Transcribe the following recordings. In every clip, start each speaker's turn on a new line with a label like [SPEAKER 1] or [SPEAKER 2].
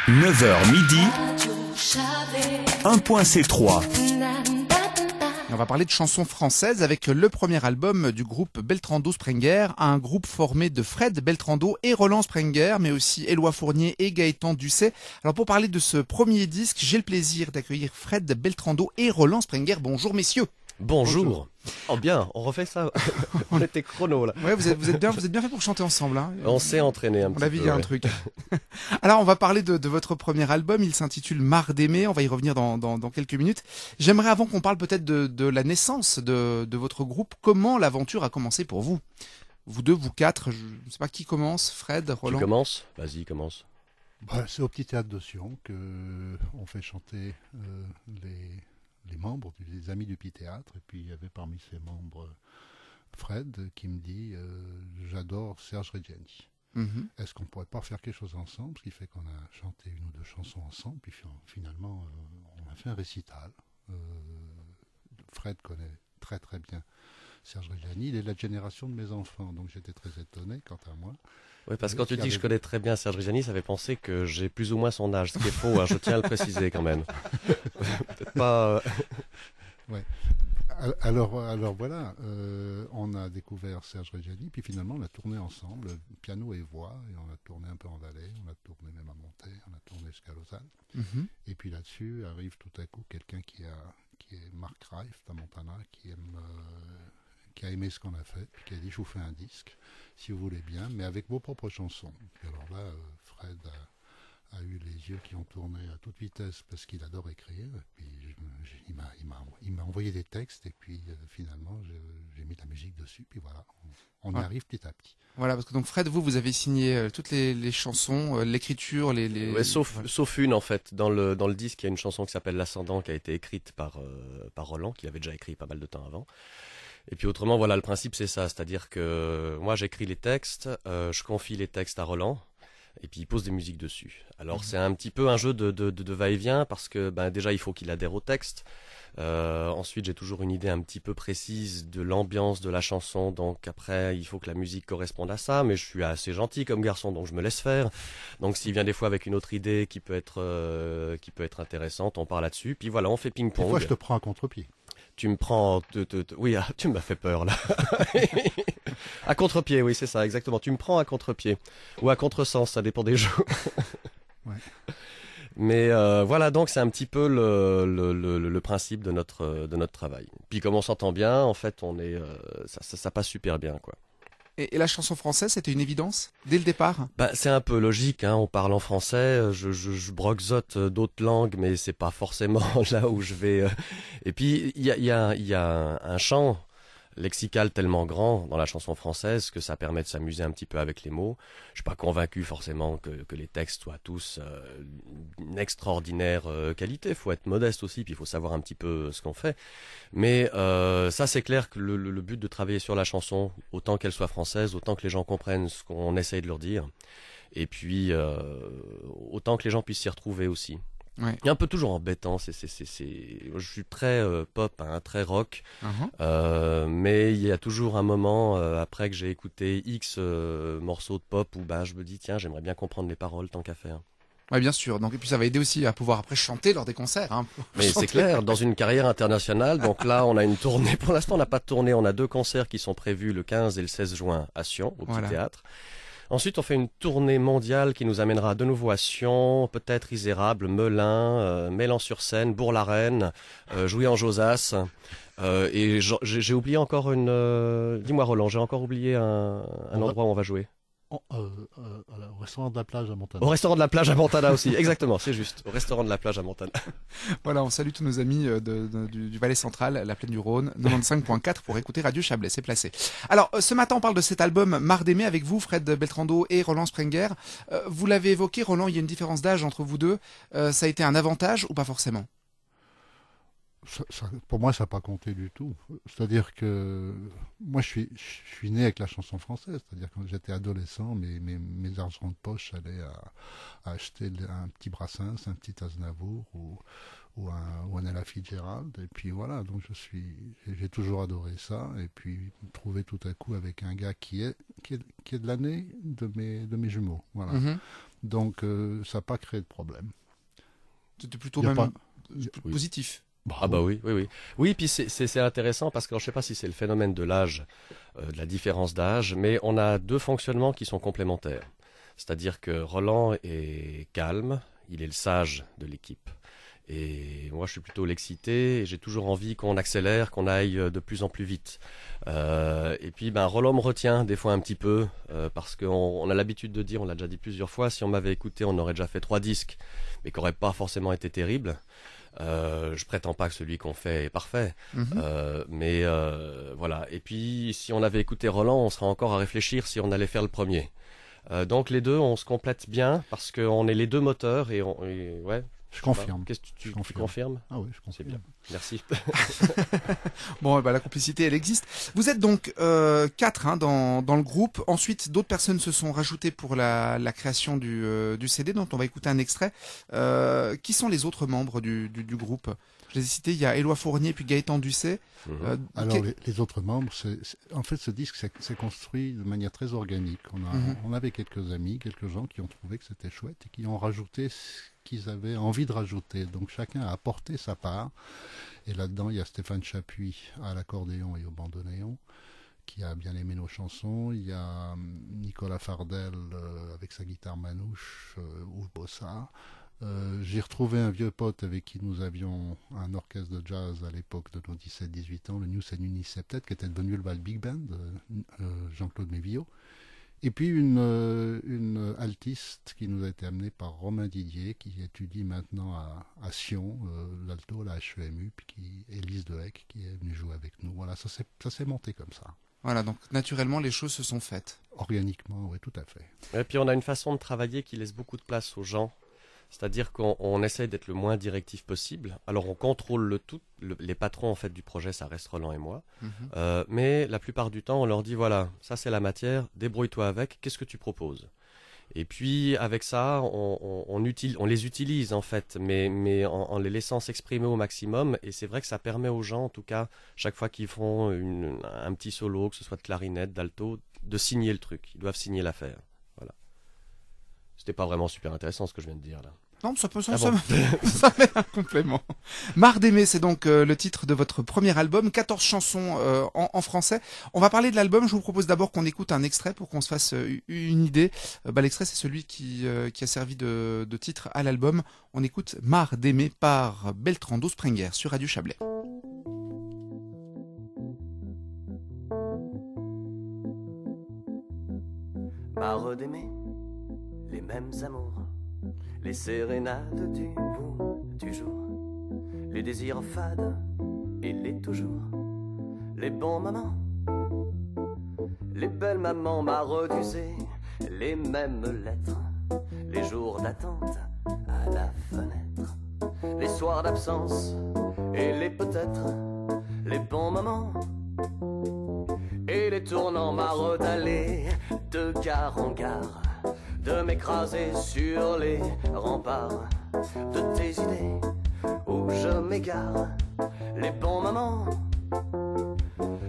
[SPEAKER 1] 9h midi, 1.C3.
[SPEAKER 2] Et on va parler de chansons françaises avec le premier album du groupe Beltrando Sprenger, un groupe formé de Fred Beltrando et Roland Sprenger, mais aussi Éloi Fournier et Gaëtan Dusset. Alors pour parler de ce premier disque, j'ai le plaisir d'accueillir Fred Beltrando et Roland Sprenger. Bonjour messieurs.
[SPEAKER 3] Bonjour. Oh bien, on refait ça. On était chrono là.
[SPEAKER 2] Ouais, vous êtes bien fait pour chanter ensemble. Hein.
[SPEAKER 3] On s'est entraîné un petit peu.
[SPEAKER 2] On a vu, il y a un truc. Alors, on va parler de votre premier album. Il s'intitule Marre d'aimer. On va y revenir dans quelques minutes. J'aimerais, avant qu'on parle peut-être de la naissance de votre groupe, comment l'aventure a commencé pour vous? Vous deux, vous quatre, je ne sais pas qui commence, Fred, Roland.
[SPEAKER 3] Tu commences? Vas-y, commence.
[SPEAKER 4] C'est au Petit Théâtre de Sion qu'on fait chanter les membres, les amis du Petit Théâtre. Et puis il y avait parmi ces membres Fred qui me dit j'adore Serge Reggiani.
[SPEAKER 2] Mhm.
[SPEAKER 4] Est-ce qu'on ne pourrait pas faire quelque chose ensemble? Ce qui fait qu'on a chanté une ou deux chansons ensemble. Puis finalement, on a fait un récital. Fred connaît très très bien Serge Reggiani. Il est de la génération de mes enfants, donc j'étais très étonné quant à moi.
[SPEAKER 3] Oui, parce que quand tu dis que je connais très bien Serge Reggiani, ça fait penser que j'ai plus ou moins son âge, ce qui est faux, hein, je tiens à le préciser quand même. Peut-être pas...
[SPEAKER 4] Ouais. Alors voilà, on a découvert Serge Reggiani, puis finalement on a tourné ensemble, piano et voix, et on a tourné un peu en Valais, on a tourné même à Monterrey, on a tourné jusqu'à Lausanne.
[SPEAKER 2] Mhm.
[SPEAKER 4] Et puis là-dessus arrive tout à coup quelqu'un qui est Mark Reif à Montana, qui a aimé ce qu'on a fait, puis qui a dit je vous fais un disque, si vous voulez bien, mais avec vos propres chansons. Et alors là, Fred a eu les yeux qui ont tourné à toute vitesse parce qu'il adore écrire. Et puis il m'a envoyé des textes et puis finalement j'ai mis de la musique dessus. Puis voilà, on y arrive petit à petit.
[SPEAKER 2] Voilà, parce que donc Fred, vous avez signé toutes les chansons, l'écriture,
[SPEAKER 3] Ouais, sauf une en fait. Dans le disque, il y a une chanson qui s'appelle L'Ascendant qui a été écrite par Roland, qui avait déjà écrit pas mal de temps avant. Et puis autrement, voilà, le principe c'est ça, c'est-à-dire que moi j'écris les textes, je confie les textes à Roland, et puis il pose des musiques dessus. Alors c'est un petit peu un jeu de va-et-vient, parce que déjà il faut qu'il adhère au texte. Ensuite j'ai toujours une idée un petit peu précise de l'ambiance de la chanson, donc après il faut que la musique corresponde à ça, mais je suis assez gentil comme garçon, donc je me laisse faire. Donc s'il vient des fois avec une autre idée qui peut être intéressante, on part là-dessus, puis voilà, on fait ping-pong.
[SPEAKER 4] Des fois je te prends à contre-pied.
[SPEAKER 3] Tu me prends... Oui, tu m'as fait peur, là. À contre-pied, oui, c'est ça, exactement. Tu me prends à contre-pied. Ou à contre-sens, ça dépend des jours.
[SPEAKER 4] Ouais.
[SPEAKER 3] Mais voilà, donc c'est un petit peu le principe de notre travail. Puis comme on s'entend bien, en fait, ça passe super bien, quoi.
[SPEAKER 2] Et la chanson française, c'était une évidence dès le départ?
[SPEAKER 3] C'est un peu logique, hein. On parle en français, je broxote d'autres langues, mais c'est pas forcément là où je vais. Et puis il y a un champ lexical tellement grand dans la chanson française que ça permet de s'amuser un petit peu avec les mots. Je suis pas convaincu forcément que les textes soient tous d'une extraordinaire qualité. Faut être modeste aussi, puis il faut savoir un petit peu ce qu'on fait. Mais ça c'est clair que le but de travailler sur la chanson, autant qu'elle soit française, autant que les gens comprennent ce qu'on essaye de leur dire, et puis autant que les gens puissent s'y retrouver aussi.
[SPEAKER 2] Ouais.
[SPEAKER 3] Il est un peu toujours embêtant, je suis très pop, hein, très rock, mais il y a toujours un moment après que j'ai écouté X morceaux de pop où je me dis tiens, j'aimerais bien comprendre les paroles tant qu'à faire.
[SPEAKER 2] Ouais, bien sûr. Donc, et puis ça va aider aussi à pouvoir après chanter lors des concerts. Hein,
[SPEAKER 3] mais c'est clair, dans une carrière internationale, donc là on a une tournée, pour l'instant on n'a pas de tournée, on a 2 concerts qui sont prévus le 15 et le 16 juin à Sion, au Petit Théâtre. Ensuite, on fait une tournée mondiale qui nous amènera de nouveau à Sion, peut-être Isérable, Melun, Mélan-sur-Seine, Bourg-la-Reine, Jouy-en-Josas. Et j'ai oublié encore dis-moi Roland, j'ai encore oublié un endroit où on va jouer.
[SPEAKER 4] Au restaurant de la plage à Montana.
[SPEAKER 3] Au restaurant de la plage à Montana aussi, exactement, c'est juste. Au restaurant de la plage à Montana.
[SPEAKER 2] Voilà, on salue tous nos amis du Valais central, la plaine du Rhône, 95.4 pour écouter Radio Chablais, c'est placé. Alors, ce matin, on parle de cet album Marre d'aimer avec vous, Fred Beltrando et Roland Sprenger. Vous l'avez évoqué, Roland, il y a une différence d'âge entre vous deux. Ça a été un avantage ou pas forcément?
[SPEAKER 4] Pour moi, ça n'a pas compté du tout. C'est-à-dire que moi, je suis né avec la chanson française. C'est-à-dire que quand j'étais adolescent, mes argents de poche allaient à acheter un petit Brassens, un petit Aznavour ou un Ella Fitzgerald. Et puis voilà, donc j'ai toujours adoré ça. Et puis trouver tout à coup avec un gars qui est de l'année de mes jumeaux. Voilà.
[SPEAKER 2] Mm-hmm.
[SPEAKER 4] Donc ça n'a pas créé de problème.
[SPEAKER 2] C'était plutôt
[SPEAKER 4] Il y a
[SPEAKER 2] même
[SPEAKER 4] pas-
[SPEAKER 3] Oui.
[SPEAKER 2] positif.
[SPEAKER 3] Ah bah oui, oui, oui. Oui, puis c'est intéressant parce que je ne sais pas si c'est le phénomène de l'âge, de la différence d'âge, mais on a deux fonctionnements qui sont complémentaires. C'est-à-dire que Roland est calme, il est le sage de l'équipe. Et moi, je suis plutôt l'excité et j'ai toujours envie qu'on accélère, qu'on aille de plus en plus vite. Et puis, Roland me retient des fois un petit peu parce qu'on a l'habitude de dire, on l'a déjà dit plusieurs fois, si on m'avait écouté, on aurait déjà fait 3 disques, mais qui n'auraient pas forcément été terribles. Je prétends pas que celui qu'on fait est parfait, mais voilà. Et puis, si on avait écouté Roland, on serait encore à réfléchir si on allait faire le premier. Donc les deux, on se complète bien parce qu'on est les deux moteurs et ouais.
[SPEAKER 4] Je confirme.
[SPEAKER 3] Qu'est-ce que tu
[SPEAKER 4] confirme.
[SPEAKER 3] confirmes?
[SPEAKER 4] Ah oui, je
[SPEAKER 3] C'est
[SPEAKER 4] confirme.
[SPEAKER 3] bien. Merci.
[SPEAKER 2] Bon, la complicité, elle existe. Vous êtes donc 4 dans le groupe. Ensuite, d'autres personnes se sont rajoutées pour la création du CD, dont on va écouter un extrait. Qui sont les autres membres du groupe? Je les ai cités, il y a Éloi Fournier puis Gaëtan Ducet.
[SPEAKER 4] Alors les autres membres, en fait ce disque s'est construit de manière très organique. On avait quelques amis, quelques gens qui ont trouvé que c'était chouette et qui ont rajouté ce qu'ils avaient envie de rajouter. Donc chacun a apporté sa part. Et là-dedans, il y a Stéphane Chapuis à l'accordéon et au bandoneon qui a bien aimé nos chansons. Il y a Nicolas Fardel avec sa guitare manouche ou bossa. J'ai retrouvé un vieux pote avec qui nous avions un orchestre de jazz à l'époque de nos 17-18 ans, le New Senuni Septet, qui était devenu le Val Big Band, Jean-Claude Mévillot. Et puis une altiste qui nous a été amenée par Romain Didier, qui étudie maintenant à Sion, l'alto, la HEMU, puis Élise Dehec, qui est venue jouer avec nous. Voilà, ça s'est monté comme ça.
[SPEAKER 2] Voilà, donc naturellement, les choses se sont faites.
[SPEAKER 4] Organiquement, oui, tout à fait.
[SPEAKER 3] Et puis on a une façon de travailler qui laisse beaucoup de place aux gens. C'est-à-dire qu'on essaye d'être le moins directif possible. Alors on contrôle le tout. Les patrons en fait du projet, ça reste Roland et moi. Mais la plupart du temps, on leur dit voilà, ça c'est la matière, débrouille-toi avec. Qu'est-ce que tu proposes? Et puis avec ça, on les utilise en fait, mais en les laissant s'exprimer au maximum. Et c'est vrai que ça permet aux gens, en tout cas, chaque fois qu'ils font un petit solo, que ce soit de clarinette, d'alto, de signer le truc. Ils doivent signer l'affaire. Voilà. C'était pas vraiment super intéressant ce que je viens de dire là.
[SPEAKER 2] Non, ça peut ça
[SPEAKER 3] bon.
[SPEAKER 2] ça met un complément. Marre d'aimer, c'est donc le titre de votre premier album, 14 chansons en français. On va parler de l'album, je vous propose d'abord qu'on écoute un extrait pour qu'on se fasse une idée. L'extrait, c'est celui qui a servi de titre à l'album. On écoute Marre d'aimer par Beltrando Sprenger sur Radio Chablais.
[SPEAKER 1] Marre d'aimer les mêmes amours, les sérénades du bout du jour, les désirs fades et les toujours, les bons moments, les belles mamans marre d'user, les mêmes lettres, les jours d'attente à la fenêtre, les soirs d'absence et les peut-être, les bons moments et les tournants marre d'aller de gare en gare, de m'écraser sur les remparts de tes idées où je m'égare, les bons moments,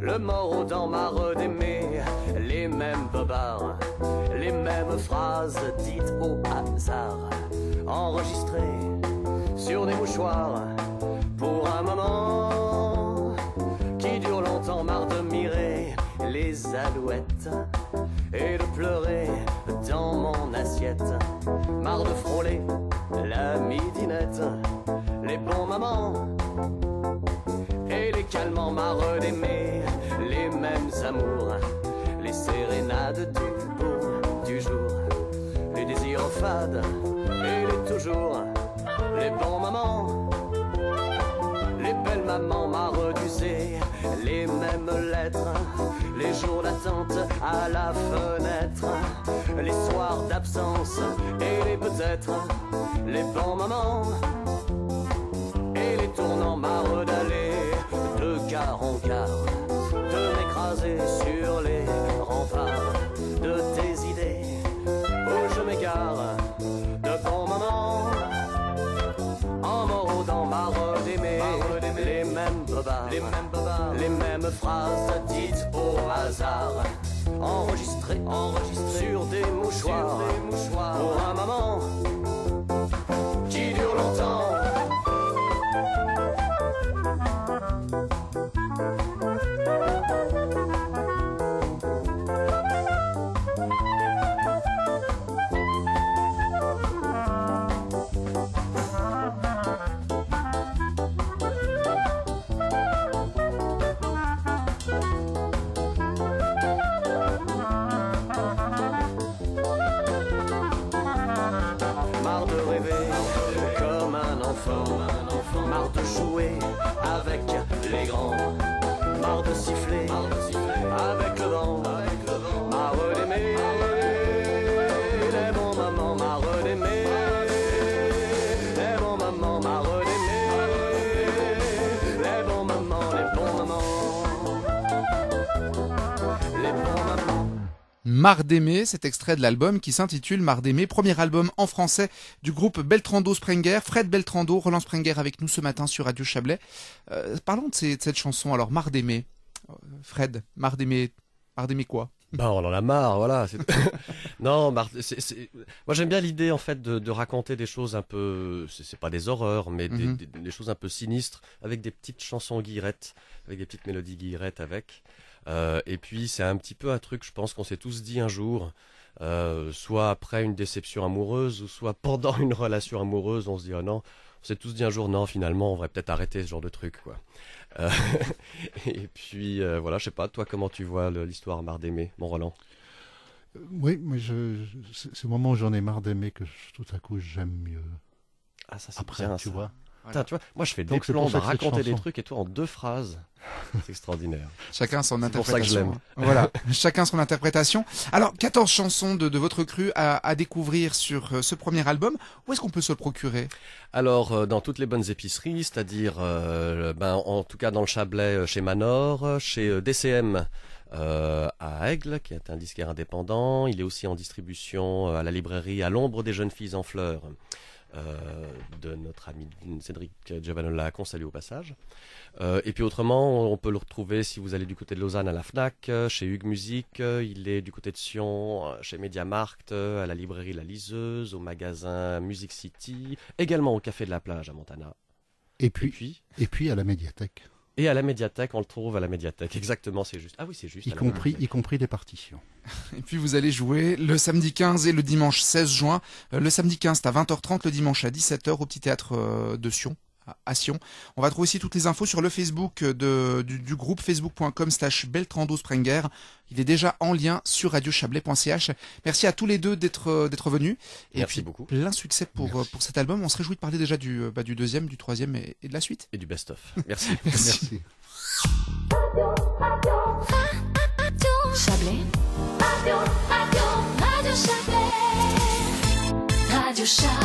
[SPEAKER 1] le mort dans marre d'aimer les mêmes bobards, les mêmes phrases dites au hasard, enregistrées sur des mouchoirs pour un moment qui dure longtemps, marre de mirer les alouettes et de pleurer dans mon assiette, marre de frôler la midinette, les bons mamans et les calmants, marre d'aimer les mêmes amours, les sérénades du bout du jour, les désirs fades et les toujours, les bons mamans, les belles mamans marre d'user les mêmes lettres, les jours d'attente à la fenêtre, les soirs d'absence et les peut-être, les bons moments et les tournants marre d'aller de gare en gare, de m'écraser sur les remparts de tes idées où je m'égare, de bons moments en mordant marre d'aimer les mêmes bobards, les mêmes phrases dites au hasard, enregistrées sur des mouchoirs pour un moment marre de rêver comme un enfant, marre de jouer avec les grands, marre de siffler avec le vent, marre d'aimer les bons moments, marre d'aimer les bons moments, marre d'aimer les bons moments, les bons moments, les bons moments.
[SPEAKER 2] Marre d'aimer, cet extrait de l'album qui s'intitule Marre d'aimer, premier album en français du groupe Beltrando Sprenger. Fred Beltrando, Roland Sprenger avec nous ce matin sur Radio Chablais. Parlons de cette chanson, alors Marre d'aimer. Fred, marre d'aimer quoi?
[SPEAKER 3] Ben, on en a marre, voilà. Non, moi j'aime bien l'idée en fait de raconter des choses un peu, c'est pas des horreurs, mais des choses un peu sinistres, avec des petites chansons guillerettes, avec des petites mélodies guillerettes avec. Et puis c'est un petit peu un truc, je pense qu'on s'est tous dit un jour, soit après une déception amoureuse, ou soit pendant une relation amoureuse, on se dit oh non, on s'est tous dit un jour non, finalement on devrait peut-être arrêter ce genre de truc, quoi. Et puis voilà, je sais pas, toi comment tu vois l'histoire Marre d'aimer, mon Roland?
[SPEAKER 4] Oui, mais c'est au moment où j'en ai marre d'aimer que tout à coup j'aime mieux.
[SPEAKER 3] Ah ça c'est
[SPEAKER 4] après,
[SPEAKER 3] bien,
[SPEAKER 4] tu
[SPEAKER 3] ça.
[SPEAKER 4] vois.
[SPEAKER 3] Putain, tu vois, moi je fais
[SPEAKER 4] Donc,
[SPEAKER 3] des
[SPEAKER 4] c'est
[SPEAKER 3] plans,
[SPEAKER 4] pour
[SPEAKER 3] on
[SPEAKER 4] ça
[SPEAKER 3] va
[SPEAKER 4] que cette
[SPEAKER 3] raconter des
[SPEAKER 4] chanson-
[SPEAKER 3] trucs et toi en 2 phrases. C'est extraordinaire.
[SPEAKER 2] Chacun son
[SPEAKER 3] C'est pour ça que je
[SPEAKER 2] interprétation. Voilà, chacun son interprétation. Alors, 14 chansons de votre cru à découvrir sur ce premier album. Où est-ce qu'on peut se le procurer?
[SPEAKER 3] Alors, dans toutes les bonnes épiceries, c'est-à-dire, en tout cas dans le Chablais, chez Manor, chez DCM à Aigle, qui est un disquaire indépendant. Il est aussi en distribution à la librairie À l'ombre des jeunes filles en fleurs, de notre ami Cédric Giovanola, qu'on salue au passage. Et puis autrement, on peut le retrouver si vous allez du côté de Lausanne à la Fnac, chez Hugues Musique, il est du côté de Sion, chez Mediamarkt, à la librairie La Liseuse, au magasin Music City, également au Café de la Plage à Montana.
[SPEAKER 4] Et puis à la médiathèque.
[SPEAKER 3] Et à la médiathèque, on le trouve à la médiathèque, exactement, c'est juste. Ah oui, c'est juste.
[SPEAKER 4] Y compris des partitions.
[SPEAKER 2] Et puis vous allez jouer le samedi 15 et le dimanche 16 juin. Le samedi 15 c'est à 20h30, le dimanche à 17h au Petit Théâtre de Sion, à Sion. On va trouver aussi toutes les infos sur le Facebook du groupe facebook.com/Beltrando Sprenger. Il est déjà en lien sur radiochablais.ch. Merci à tous les deux d'être venus. Et
[SPEAKER 3] Merci
[SPEAKER 2] puis,
[SPEAKER 3] beaucoup.
[SPEAKER 2] plein succès pour cet album. On se réjouit de parler déjà du deuxième, du troisième et de la suite.
[SPEAKER 3] Et du best-of. Merci.
[SPEAKER 4] Merci.
[SPEAKER 5] Chablais. Radio Chablais. Radio Chablais.